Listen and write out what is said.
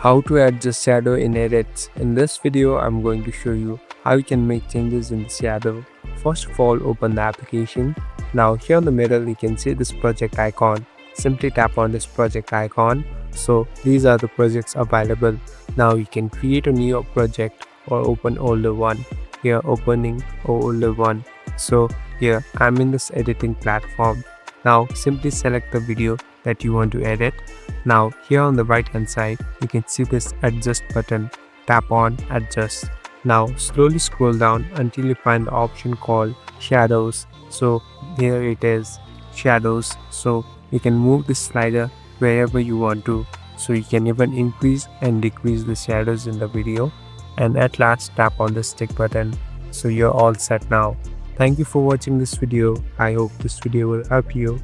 How to adjust shadow in edits. In this video, I'm going to show you how you can make changes in the shadow. First of all, open the application. Now here in the middle, you can see this project icon. Simply tap on this project icon. So these are the projects available. Now you can create a new project or open older one. Here opening older one. So here I'm in this editing platform. Now simply select the video that you want to edit. Now here on the right hand side you can see this adjust button. Tap on adjust. Now slowly scroll down until you find the option called shadows. So here it is, shadows. So you can move this slider wherever you want to. So you can even increase and decrease the shadows in the video. And at last tap on the stick button. So you're all set now. Thank you for watching this video. I hope this video will help you.